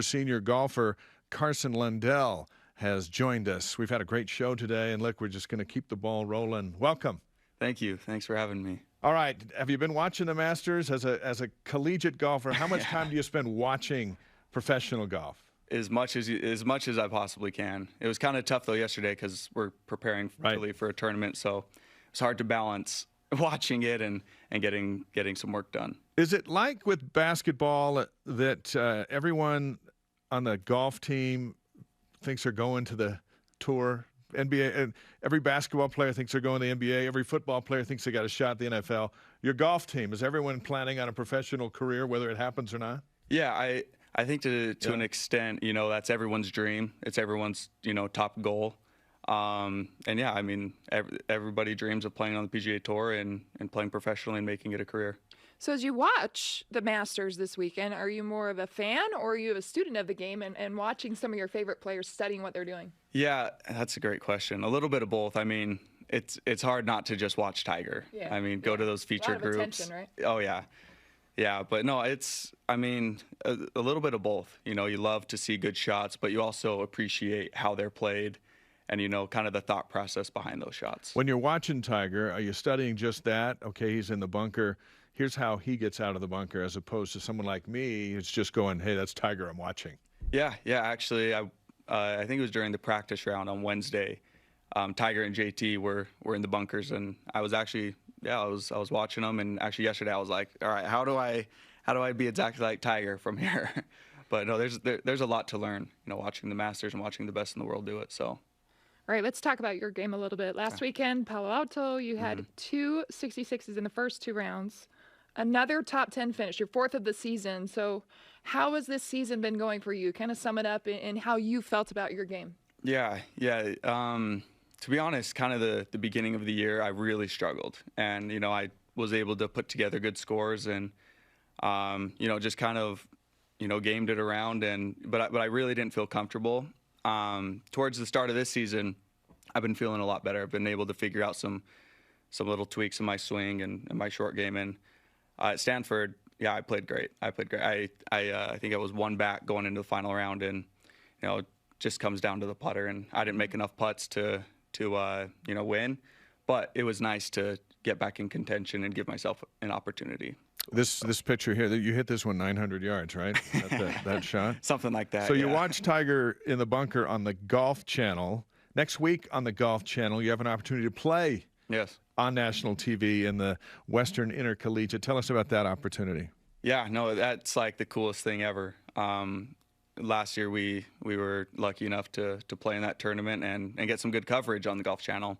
Senior golfer Carson Lundell has joined us. We've had a great show today, and look, we're just going to keep the ball rolling. Welcome. Thank you. Thanks for having me. All right. Have you been watching the Masters as a collegiate golfer? How much time do you spend watching professional golf? As much as I possibly can. It was kind of tough though yesterday because we're preparing for a tournament, so it's hard to balance watching it and getting some work done. Is it like with basketball that everyone on the golf team thinks they're going to the tour? NBA, and every basketball player thinks they're going to the NBA. Every football player thinks they got a shot at the NFL. Your golf team, is everyone planning on a professional career, whether it happens or not? Yeah, I think to an extent, that's everyone's dream. It's everyone's, top goal. And yeah, I mean, everybody dreams of playing on the PGA Tour and playing professionally and making it a career. So as you watch the Masters this weekend, are you more of a fan or are you a student of the game and watching some of your favorite players studying what they're doing? Yeah, that's a great question. A little bit of both. I mean, it's hard not to just watch Tiger. Yeah. I mean, go to those featured groups. Attention, right? Oh, yeah. Yeah, but no, a little bit of both. You love to see good shots, but you also appreciate how they're played and, kind of the thought process behind those shots. When you're watching Tiger, are you studying just that? Okay, he's in the bunker. Here's how he gets out of the bunker, as opposed to someone like me who's just going, hey, that's Tiger I'm watching. Yeah, actually, I think it was during the practice round on Wednesday. Tiger and JT were in the bunkers, and I was actually, I was watching them, and actually yesterday I was like, all right, how do I be exactly like Tiger from here? But no, there's a lot to learn, watching the Masters and watching the best in the world do it. So. All right, let's talk about your game a little bit. Last weekend, Palo Alto, you had 2 66s in the first 2 rounds. Another top 10 finish, your 4th of the season. So how has this season been going for you? Kind of sum it up in how you felt about your game. Yeah. To be honest, kind of the beginning of the year, I really struggled. And, I was able to put together good scores and, just kind of, gamed it around. But I really didn't feel comfortable. Towards the start of this season, I've been feeling a lot better. I've been able to figure out some little tweaks in my swing and my short game. And at Stanford, I played great. I think I was 1 back going into the final round, and it just comes down to the putter. And I didn't make enough putts to win, but it was nice to get back in contention and give myself an opportunity. This picture here, you hit this one 900 yards, right? that shot? Something like that. So you watch Tiger in the bunker on the Golf Channel. Next week on the Golf Channel, you have an opportunity to play on national TV in the Western Intercollegiate. Tell us about that opportunity. Yeah, no, that's like the coolest thing ever. Last year we were lucky enough to play in that tournament and get some good coverage on the Golf Channel.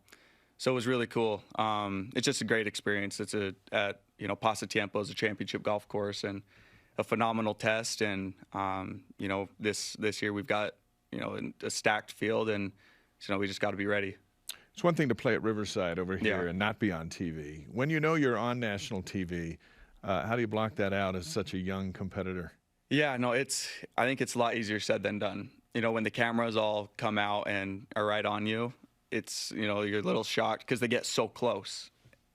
So it was really cool. It's just a great experience. It's at Pasatiempo is a championship golf course and a phenomenal test. And this year we've got a stacked field, and we just got to be ready. It's one thing to play at Riverside over here and not be on TV. When you're on national TV, how do you block that out as such a young competitor? Yeah, no, I think it's a lot easier said than done. When the cameras all come out and are right on you, it's, you're a little shocked because they get so close.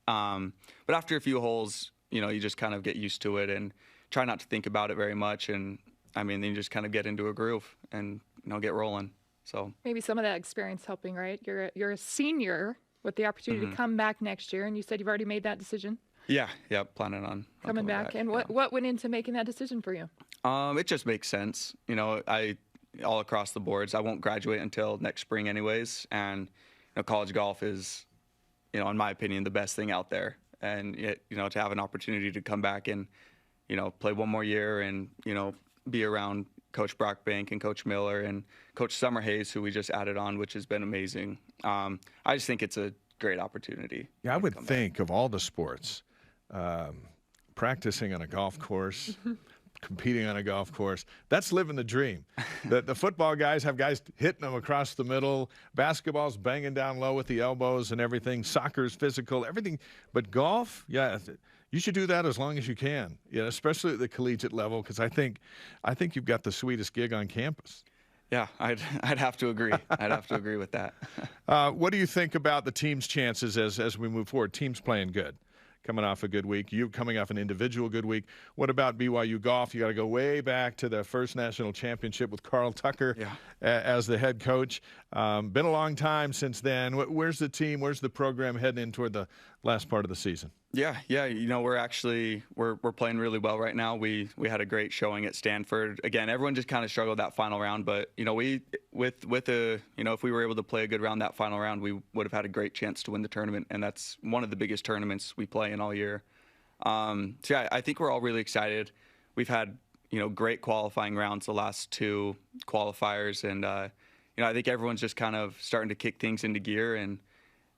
But after a few holes, you just kind of get used to it and try not to think about it very much. And then you just kind of get into a groove and, get rolling. So maybe some of that experience helping, right? You're a senior with the opportunity to come back next year, and you said you've already made that decision. Yeah, planning on coming back. And what went into making that decision for you? It just makes sense. All across the boards. I won't graduate until next spring anyways, and college golf is, in my opinion, the best thing out there. And to have an opportunity to come back and play 1 more year and be around Coach Brockbank and Coach Miller and Coach Summerhays, who we just added on, which has been amazing. I just think it's a great opportunity. Yeah, I would think of all the sports, practicing on a golf course, competing on a golf course, that's living the dream. The football guys have guys hitting them across the middle. Basketball's banging down low with the elbows and everything. Soccer's physical, everything. But golf, you should do that as long as you can, especially at the collegiate level, because I think you've got the sweetest gig on campus. Yeah, I'd have to agree. I'd have to agree with that. What do you think about the team's chances as we move forward? Team's playing good. coming off a good week. You coming off an individual good week. What about BYU golf? You got to go way back to the first national championship with Carl Tucker as the head coach. Been a long time since then. Where's the team? Where's the program heading in toward the last part of the season? Yeah. You know, we're playing really well right now. We had a great showing at Stanford. Again, everyone just kind of struggled that final round, but you know, if we were able to play a good round that final round, we would have had a great chance to win the tournament, and that's one of the biggest tournaments we play in all year. So yeah, I think we're all really excited. We've had, you know, great qualifying rounds the last 2 qualifiers, and you know, I think everyone's just kind of starting to kick things into gear and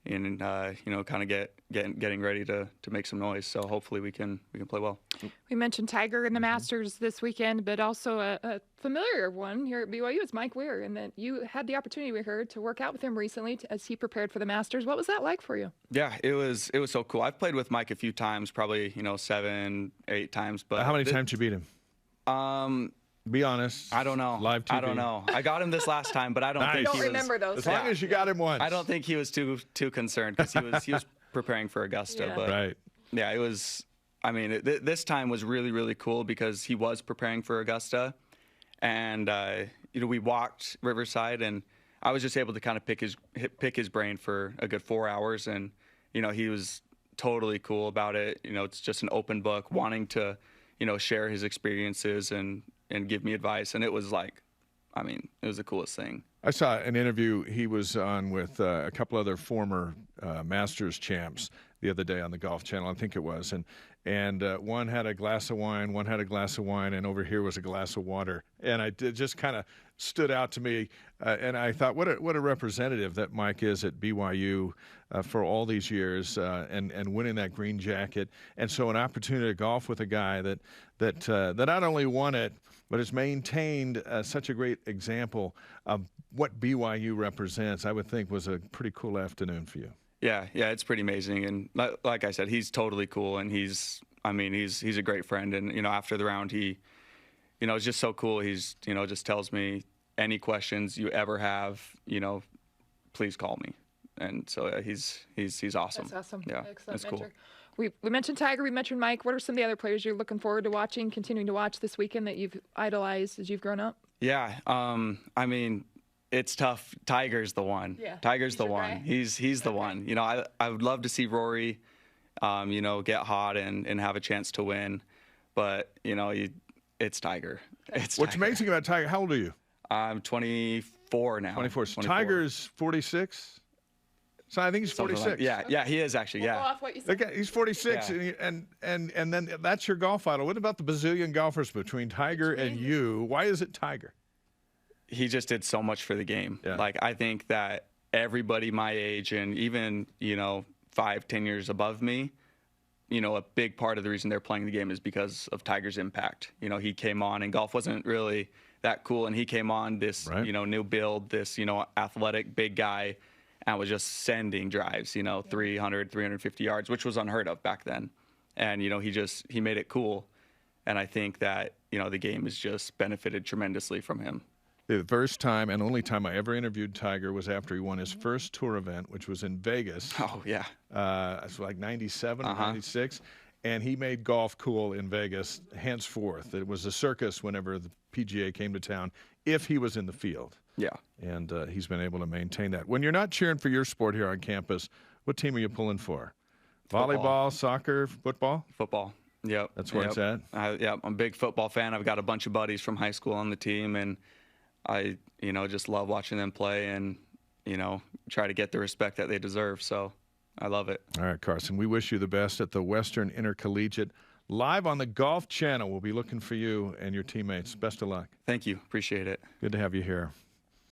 you know, kind of getting ready to make some noise. So hopefully we can play well. We mentioned Tiger in the Masters this weekend, but also a familiar one here at BYU is Mike WEIR, and that you had the opportunity, we heard, to work out with him recently as he prepared for the Masters. What was that like for you? Yeah, it was so cool. I've played with Mike a few times, probably, you know, 7, 8 times. But how many times did you beat him? Be honest. I don't know. Live TV. I don't know. I got him this last time, but I don't think he was. Remember those. As long as you got him once. I don't think he was too concerned because he was preparing for Augusta. Yeah. But right. Yeah, it was. I mean, this time was really, really cool because he was preparing for Augusta, and you know, we walked Riverside, and I was just able to kind of pick his brain for a good 4 hours, and you know, he was totally cool about it. You know, it's just an open book, wanting to, you know, share his experiences and give me advice. And it was like, I mean, it was the coolest thing. I saw an interview he was on with a couple other former Masters champs the other day on the Golf Channel, I think it was. And one had a glass of wine, one had a glass of wine, and over here was a glass of water. And it just kind of stood out to me. And I thought, what a representative that Mike is at BYU for all these years and winning that green jacket. And so an opportunity to golf with a guy that not only won it, but has maintained such a great example of what BYU represents, I would think was a pretty cool afternoon for you. Yeah, it's pretty amazing. And like I said, he's totally cool, and he's a great friend. And, you know, after the round, he, you know, it's just so cool. He's, you know, just tells me, any questions you ever have, you know, please call me. And so he's awesome. That's awesome. Yeah, excellent. that's cool. We mentioned Tiger, we mentioned Mike. What are some of the other players you're looking forward to watching, continuing to watch this weekend that you've idolized as you've grown up? Yeah, I mean, it's tough. Tiger's the one. Yeah, Tiger's the one. He's the one. You know, I would love to see Rory, you know, get hot and have a chance to win, but you know, it's Tiger. What's amazing about Tiger? How old are you? I'm 24 now. 24. Tiger's 46. So I think he's 46. Like, yeah, he is actually. We'll Yeah. go off what you said. Okay, he's 46, and then that's your golf idol. What about the bazillion golfers between Tiger and you? Why is it Tiger? He just did so much for the game. Yeah. Like, I think that everybody my age and even, you know, 5-10 years above me, you know, a big part of the reason they're playing the game is because of Tiger's impact. You know, he came on, and golf wasn't really that cool, and he came on this, you know, new build, this, you know, athletic big guy, and was just sending drives, you know, 300, 350 yards, which was unheard of back then. And, you know, he made it cool. And I think that, you know, the game has just benefited tremendously from him. The first time and only time I ever interviewed Tiger was after he won his first tour event, which was in Vegas. Oh, yeah. It's like 97 or 96. And he made golf cool in Vegas henceforth. It was a circus whenever the PGA came to town, if he was in the field. Yeah. And he's been able to maintain that. When you're not cheering for your sport here on campus, what team are you pulling for? Volleyball, soccer, football? Football. Yep. That's where it's at? Yeah, I'm a big football fan. I've got a bunch of buddies from high school on the team, and I, you know, just love watching them play and, you know, try to get the respect that they deserve. So I love it. All right, Carson, we wish you the best at the Western Intercollegiate. Live on the Golf Channel. We'll be looking for you and your teammates. Best of luck. Thank you. Appreciate it. Good to have you here.